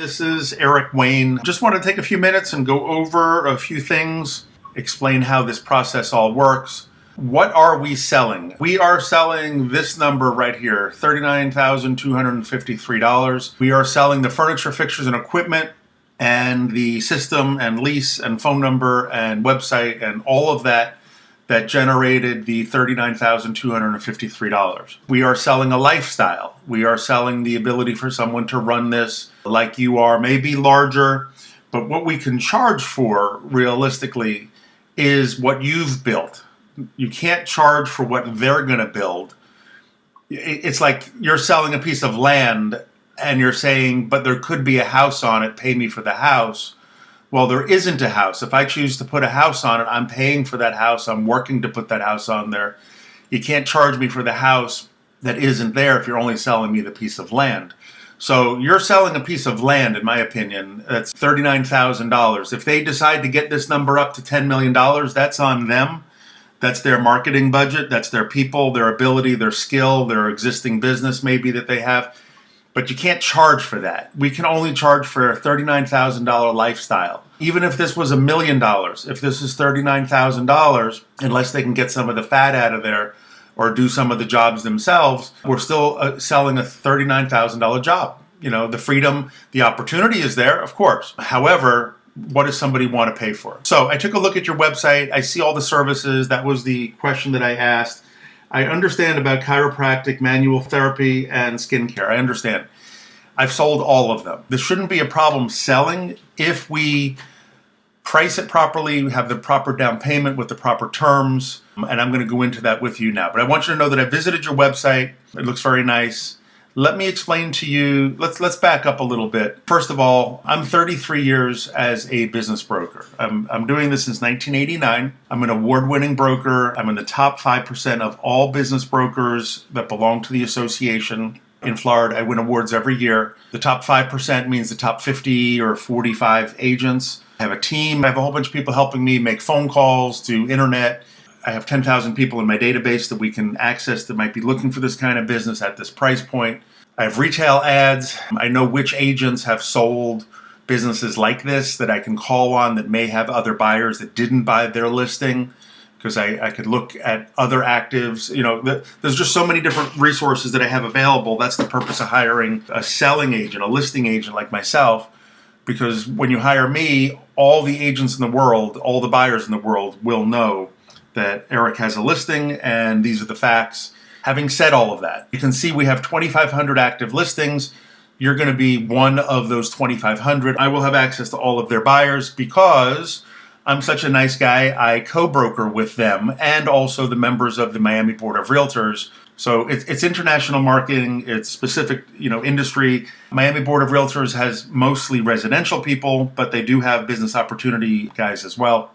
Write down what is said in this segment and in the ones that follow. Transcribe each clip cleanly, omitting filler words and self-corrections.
this is Eric Wayne. Just want to take a few minutes and go over a few things, explain how this process all works. What are we selling? We are selling this number right here, $39,253. We are selling the furniture, fixtures, and equipment, and the system and lease and phone number and website and all of that generated the $39,253. We are selling a lifestyle. We are selling the ability for someone to run this like you are, maybe larger, but what we can charge for realistically is what you've built. You can't charge for what they're going to build. It's like you're selling a piece of land and you're saying, but there could be a house on it, pay me for the house. Well, there isn't a house. If I choose to put a house on it, I'm paying for that house. I'm working to put that house on there. You can't charge me for the house that isn't there if you're only selling me the piece of land. So you're selling a piece of land, in my opinion, that's $39,000. If they decide to get this number up to $10 million, that's on them. That's their marketing budget. That's their people, their ability, their skill, their existing business maybe that they have. But you can't charge for that. We can only charge for a $39,000 lifestyle. Even if this was $1 million, if this is $39,000, unless they can get some of the fat out of there or do some of the jobs themselves, we're still selling a $39,000 job. You know, the freedom, the opportunity is there, of course. However, what does somebody want to pay for? So I took a look at your website. I see all the services. That was the question that I asked. I understand about chiropractic, manual therapy, and skincare. I understand. I've sold all of them. This shouldn't be a problem selling if we price it properly, have the proper down payment with the proper terms, and I'm going to go into that with you now. But I want you to know that I visited your website. It looks very nice. Let me explain to you, let's back up a little bit. First of all, I'm 33 years as a business broker. I'm doing this since 1989. I'm an award-winning broker. I'm in the top 5% of all business brokers that belong to the association. In Florida, I win awards every year. The top 5% means the top 50 or 45 agents. I have a team. I have a whole bunch of people helping me make phone calls to internet. I have 10,000 people in my database that we can access that might be looking for this kind of business at this price point. I have retail ads. I know which agents have sold businesses like this that I can call on that may have other buyers that didn't buy their listing, because I could look at other actives. You know, there's just so many different resources that I have available. That's the purpose of hiring a selling agent, a listing agent like myself, because when you hire me, all the agents in the world, all the buyers in the world will know that Eric has a listing, and these are the facts. Having said all of that, you can see we have 2,500 active listings. You're going to be one of those 2,500. I will have access to all of their buyers because I'm such a nice guy. I co-broker with them and also the members of the Miami Board of Realtors. So it's international marketing. It's specific, industry. Miami Board of Realtors has mostly residential people, but they do have business opportunity guys as well.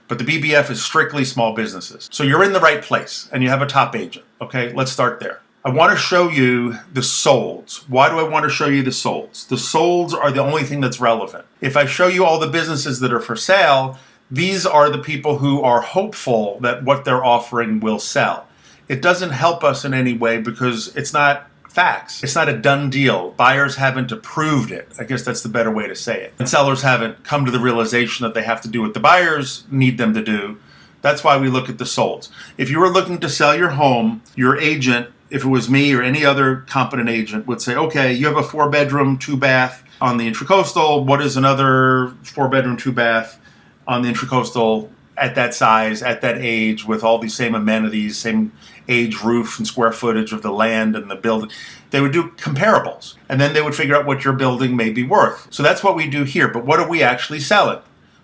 But the BBF is strictly small businesses. So you're in the right place and you have a top agent. Okay, let's start there. I want to show you the solds. Why do I want to show you the solds? The solds are the only thing that's relevant. If I show you all the businesses that are for sale, these are the people who are hopeful that what they're offering will sell. It doesn't help us in any way because it's not facts. It's not a done deal. Buyers haven't approved it. I guess that's the better way to say it. And sellers haven't come to the realization that they have to do what the buyers need them to do. That's why we look at the solds. If you were looking to sell your home, your agent, if it was me or any other competent agent, would say, okay, you have a 4-bedroom, 2-bath on the Intracoastal. What is another 4-bedroom, 2-bath on the Intracoastal at that size, at that age, with all these same amenities, same age, roof, and square footage of the land and the building? They would do comparables, and then they would figure out what your building may be worth. So that's what we do here. But what are we actually selling?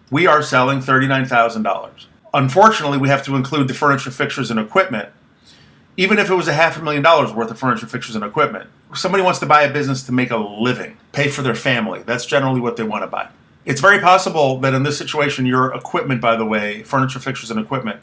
We are selling $39,000. Unfortunately, we have to include the furniture, fixtures, and equipment. Even if it was $500,000 worth of furniture, fixtures, and equipment, somebody wants to buy a business to make a living, pay for their family. That's generally what they want to buy. It's very possible that in this situation, your equipment, by the way, furniture, fixtures, and equipment,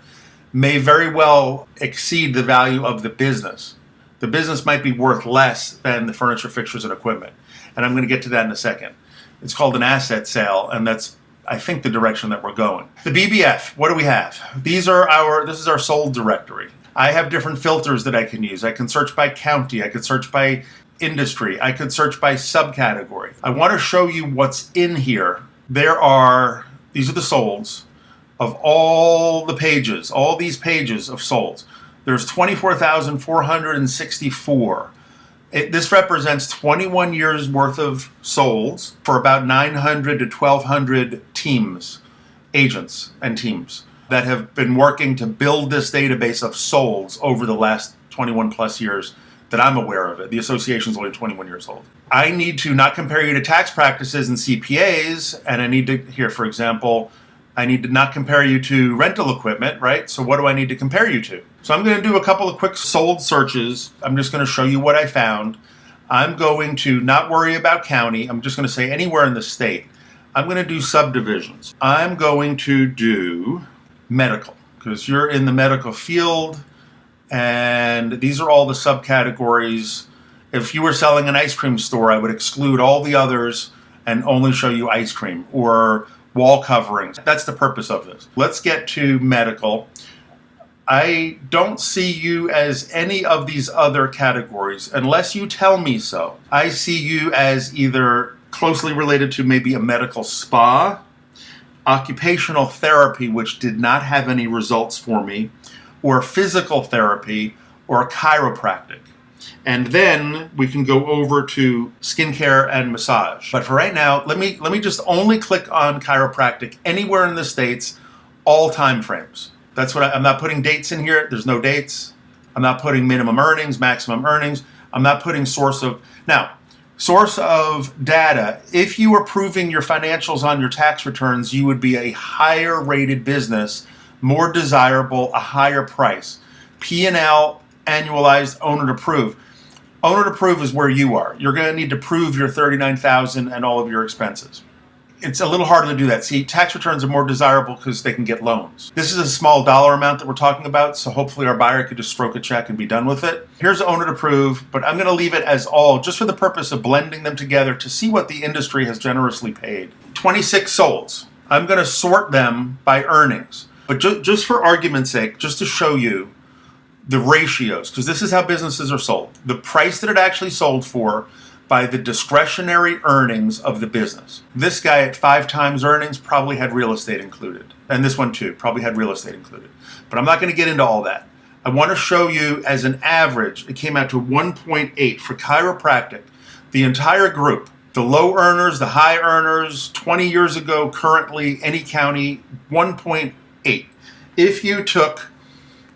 may very well exceed the value of the business. The business might be worth less than the furniture, fixtures, and equipment. And I'm going to get to that in a second. It's called an asset sale, and that's, I think, the direction that we're going. The BBF, what do we have? This is our sold directory. I have different filters that I can use. I can search by county. I can search by industry. I could search by subcategory. I want to show you what's in here. These are the solds of all the pages, all these pages of solds. There's 24,464. This represents 21 years worth of solds for about 900 to 1,200 teams, agents and teams that have been working to build this database of solds over the last 21 plus years that I'm aware of it. The association is only 21 years old. I need to not compare you to tax practices and CPAs, and I need to, here for example, I need to not compare you to rental equipment, right? So what do I need to compare you to? So I'm going to do a couple of quick sold searches. I'm just going to show you what I found. I'm going to not worry about county. I'm just going to say anywhere in the state. I'm going to do subdivisions. I'm going to do medical because you're in the medical field, and these are all the subcategories. If you were selling an ice cream store, I would exclude all the others and only show you ice cream or wall coverings. That's the purpose of this. Let's get to medical. I don't see you as any of these other categories unless you tell me so. I see you as either closely related to maybe a medical spa, occupational therapy, which did not have any results for me, or physical therapy, or chiropractic. And then we can go over to skincare and massage. But for right now, let me just only click on chiropractic anywhere in the States, all time frames. That's what I'm not putting dates in here. There's no dates. I'm not putting minimum earnings, maximum earnings. I'm not putting source of data. If you were proving your financials on your tax returns, you would be a higher rated business, more desirable, a higher price. P&L, annualized, owner to prove. Owner to prove is where you are. You're going to need to prove your $39,000 and all of your expenses. It's a little harder to do that. See, tax returns are more desirable because they can get loans. This is a small dollar amount that we're talking about, so hopefully our buyer could just stroke a check and be done with it. Here's owner to prove, but I'm going to leave it as all just for the purpose of blending them together to see what the industry has generously paid. 26 solds. I'm going to sort them by earnings. But just for argument's sake, just to show you the ratios, because this is how businesses are sold. The price that it actually sold for by the discretionary earnings of the business. This guy at 5 times earnings probably had real estate included. And this one too, probably had real estate included. But I'm not going to get into all that. I want to show you as an average, it came out to 1.8 for chiropractic. The entire group, the low earners, the high earners, 20 years ago, currently, any county, 1.8. If you took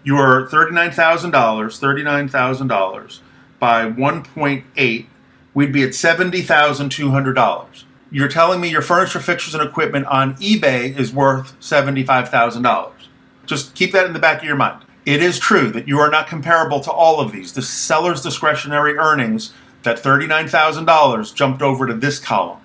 your $39,000 by 1.8, we'd be at $70,200. You're telling me your furniture, fixtures, and equipment on eBay is worth $75,000. Just keep that in the back of your mind. It is true that you are not comparable to all of these. The seller's discretionary earnings, that $39,000 jumped over to this column.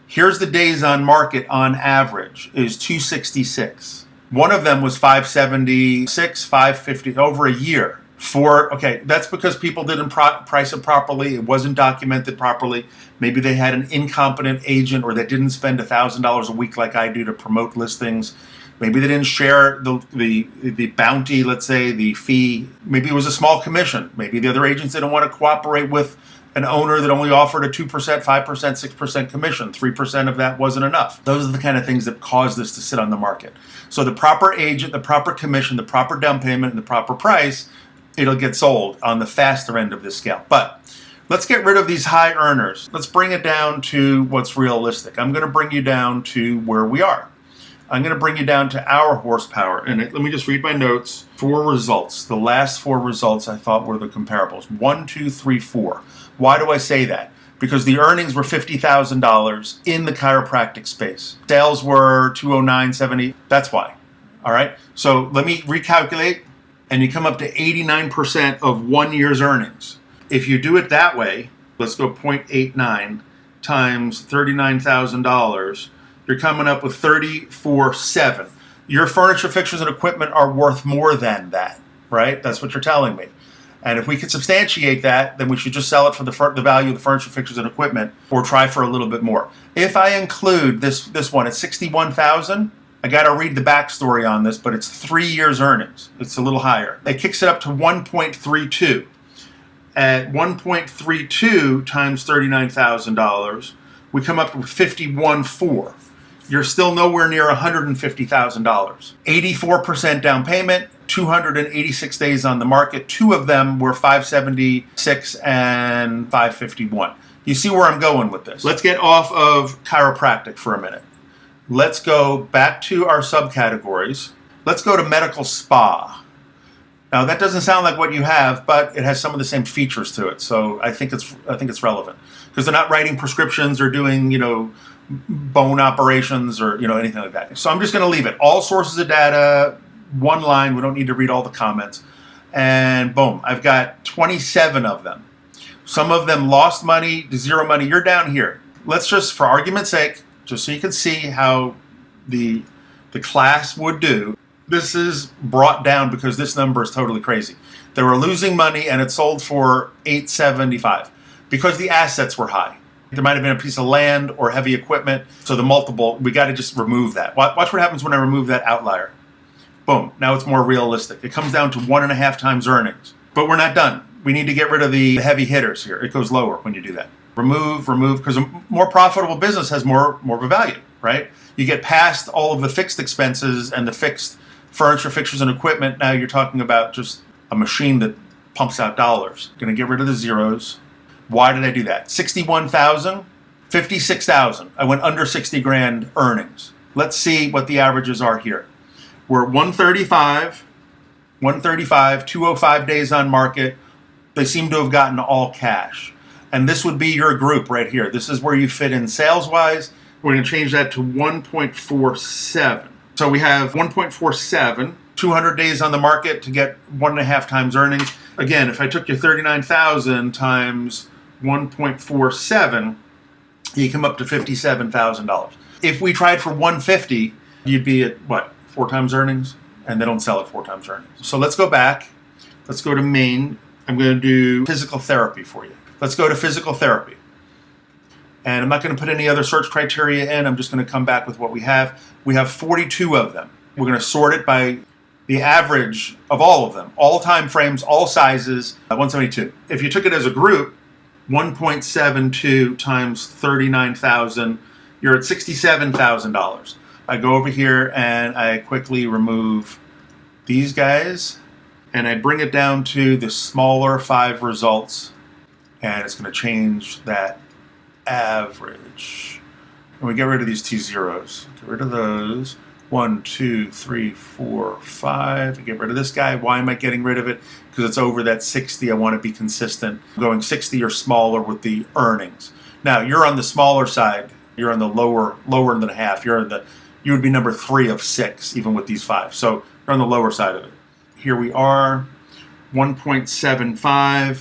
Here's the days on market on average is 266. One of them was 576, 550, over a year. That's because people didn't price it properly. It wasn't documented properly. Maybe they had an incompetent agent, or they didn't spend $1,000 a week like I do to promote listings. Maybe they didn't share the bounty, let's say, the fee. Maybe it was a small commission. Maybe the other agents didn't want to cooperate with an owner that only offered a 2%, 5%, 6% commission. 3% of that wasn't enough. Those are the kind of things that cause this to sit on the market. So the proper agent, the proper commission, the proper down payment, and the proper price, it'll get sold on the faster end of this scale. But let's get rid of these high earners. Let's bring it down to what's realistic. I'm going to bring you down to where we are. I'm going to bring you down to our horsepower. And let me just read my notes. 4 results. The last 4 results I thought were the comparables. 1, 2, 3, 4. Why do I say that? Because the earnings were $50,000 in the chiropractic space. Sales were 209.70. That's why. All right. So let me recalculate. And you come up to 89% of 1 year's earnings. If you do it that way, let's go 0.89 times $39,000, you're coming up with $34,700. Your furniture, fixtures, and equipment are worth more than that, right? That's what you're telling me. And if we could substantiate that, then we should just sell it for the value of the furniture, fixtures, and equipment, or try for a little bit more. If I include this one at $61,000, I got to read the backstory on this, but it's 3 years earnings. It's a little higher. It kicks it up to 1.32. At 1.32 times $39,000, we come up with 51.4. You're still nowhere near $150,000. 84% down payment, 286 days on the market. Two of them were 576 and 551. You see where I'm going with this. Let's get off of chiropractic for a minute. Let's go back to our subcategories. Let's go to medical spa. Now that doesn't sound like what you have, but it has some of the same features to it. So I think it's relevant because they're not writing prescriptions or doing, bone operations or, anything like that. So I'm just going to leave it. All sources of data, one line. We don't need to read all the comments. And boom, I've got 27 of them. Some of them lost money to zero money. You're down here. Let's just, for argument's sake, just so you can see how the class would do. This is brought down because this number is totally crazy. They were losing money and it sold for $875 because the assets were high. There might have been a piece of land or heavy equipment. So the multiple, we got to just remove that. Watch what happens when I remove that outlier. Boom. Now it's more realistic. It comes down to 1.5 times earnings. But we're not done. We need to get rid of the heavy hitters here. It goes lower when you do that. Remove, because a more profitable business has more of a value, right? You get past all of the fixed expenses and the fixed furniture, fixtures, and equipment. Now you're talking about just a machine that pumps out dollars. Going to get rid of the zeros. Why did I do that? 61,000, 56,000. I went under 60 grand earnings. Let's see what the averages are here. We're 135, 205 days on market. They seem to have gotten all cash. And this would be your group right here. This is where you fit in sales-wise. We're going to change that to 1.47. So we have 1.47, 200 days on the market to get 1.5 times earnings. Again, if I took your 39,000 times 1.47, you come up to $57,000. If we tried for 150, you'd be at what, 4 times earnings? And they don't sell at 4 times earnings. So let's go back. Let's go to main. I'm going to do physical therapy for you. Let's go to physical therapy. And I'm not going to put any other search criteria in. I'm just going to come back with what we have. We have 42 of them. We're going to sort it by the average of all of them, all time frames, all sizes, 172. If you took it as a group, 1.72 times 39,000, you're at $67,000. I go over here and I quickly remove these guys and I bring it down to the smaller 5 results, and it's going to change that average. And we get rid of these two zeros. Get rid of those. 1, 2, 3, 4, 5. Get rid of this guy. Why am I getting rid of it? Because it's over that 60. I want to be consistent. I'm going 60 or smaller with the earnings. Now you're on the smaller side. You're on the lower than half. You would be number 3 of 6, even with these 5. So you're on the lower side of it. Here we are, 1.75. I'm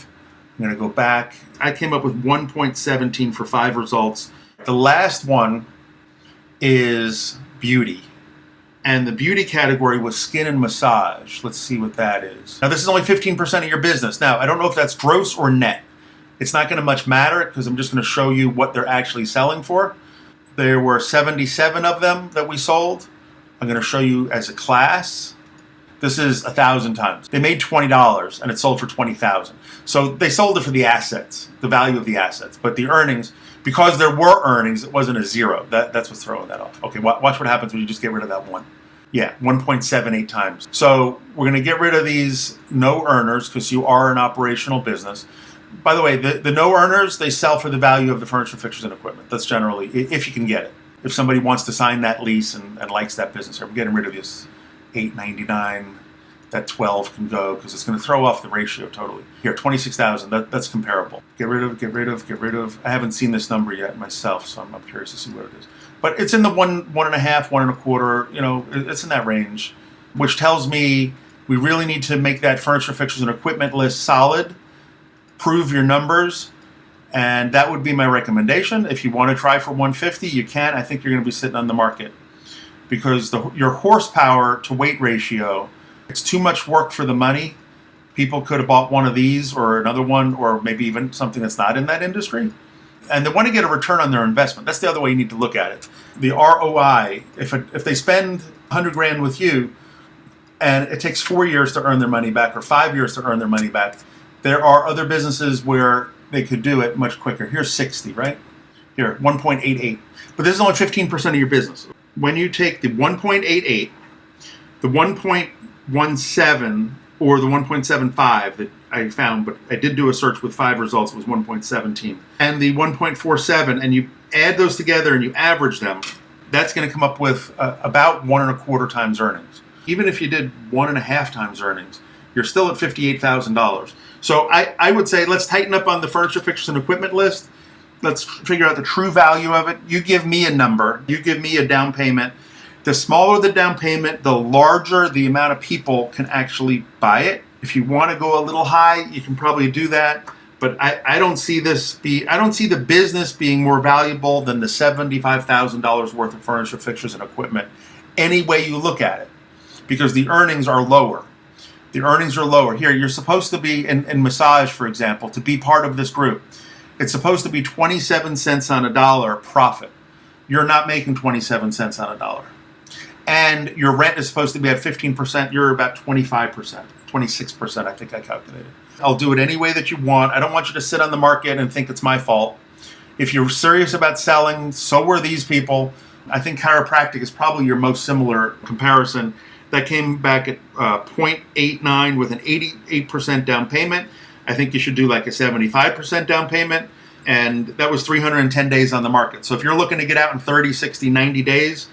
going to go back. I came up with 1.17 for 5 results. The last one is beauty. And the beauty category was skin and massage. Let's see what that is. Now, this is only 15% of your business. Now, I don't know if that's gross or net. It's not going to much matter because I'm just going to show you what they're actually selling for. There were 77 of them that we sold. I'm going to show you as a class. This is 1,000 times. They made $20 and it sold for $20,000. So they sold it for the assets, the value of the assets. But the earnings, because there were earnings, it wasn't a zero. That's what's throwing that off. Okay, watch what happens when you just get rid of that one. Yeah, 1.78 times. So we're going to get rid of these no earners because you are an operational business. By the way, the no earners, they sell for the value of the furniture, fixtures, and equipment. That's generally, if you can get it. If somebody wants to sign that lease and likes that business, I'm getting rid of this $899. That 12 can go because it's going to throw off the ratio totally. Here, 26,000. That's comparable. Get rid of. I haven't seen this number yet myself, so I'm curious to see what it is. But it's in the 1.5, 1.25. It's in that range, which tells me we really need to make that furniture, fixtures, and equipment list solid. Prove your numbers, and that would be my recommendation. If you want to try for 150, you can. I think you're going to be sitting on the market because your horsepower to weight ratio. It's too much work for the money. People could have bought one of these or another one or maybe even something that's not in that industry. And they want to get a return on their investment. That's the other way you need to look at it. The ROI, if they spend 100 grand with you and it takes 4 years to earn their money back or 5 years to earn their money back, There are other businesses where they could do it much quicker. Here's 60, right? Here, 1.88. But this is only 15% of your business. When you take the 1.88, the 1.17, or the 1.75 that I found, but I did do a search with 5 results, it was 1.17, and the 1.47, and you add those together and you average them, that's going to come up with about 1.25 times earnings. Even if you did 1.5 times earnings, you're still at $58,000. So I would say let's tighten up on the furniture, fixtures, and equipment list. Let's figure out the true value of it. You give me a number. You give me a down payment. The smaller the down payment, the larger the amount of people can actually buy it. If you want to go a little high, you can probably do that. But I don't see the business being more valuable than the $75,000 worth of furniture, fixtures, and equipment any way you look at it, because the earnings are lower. The earnings are lower. Here, you're supposed to be, in massage, for example, to be part of this group, it's supposed to be 27 cents on a dollar profit. You're not making 27 cents on a dollar. And your rent is supposed to be at 15%. You're about 25%, 26%, I think I calculated. I'll do it any way that you want. I don't want you to sit on the market and think it's my fault. If you're serious about selling, so were these people. I think chiropractic is probably your most similar comparison. That came back at 0.89 with an 88% down payment. I think you should do like a 75% down payment. And that was 310 days on the market. So if you're looking to get out in 30, 60, 90 days,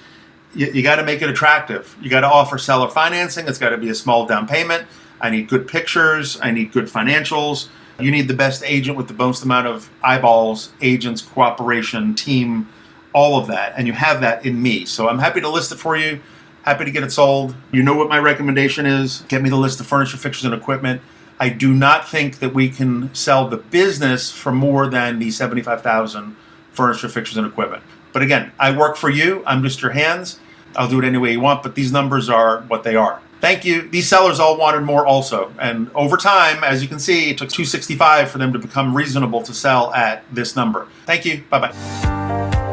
you got to make it attractive. You got to offer seller financing. It's got to be a small down payment. I need good pictures. I need good financials. You need the best agent with the most amount of eyeballs, agents, cooperation, team, all of that. And you have that in me. So I'm happy to list it for you. Happy to get it sold. You know what my recommendation is. Get me the list of furniture, fixtures, and equipment. I do not think that we can sell the business for more than the $75,000 furniture, fixtures, and equipment. But again, I work for you. I'm just your hands. I'll do it any way you want, but these numbers are what they are. Thank you. These sellers all wanted more also. And over time, as you can see, it took $265 for them to become reasonable to sell at this number. Thank you. Bye-bye.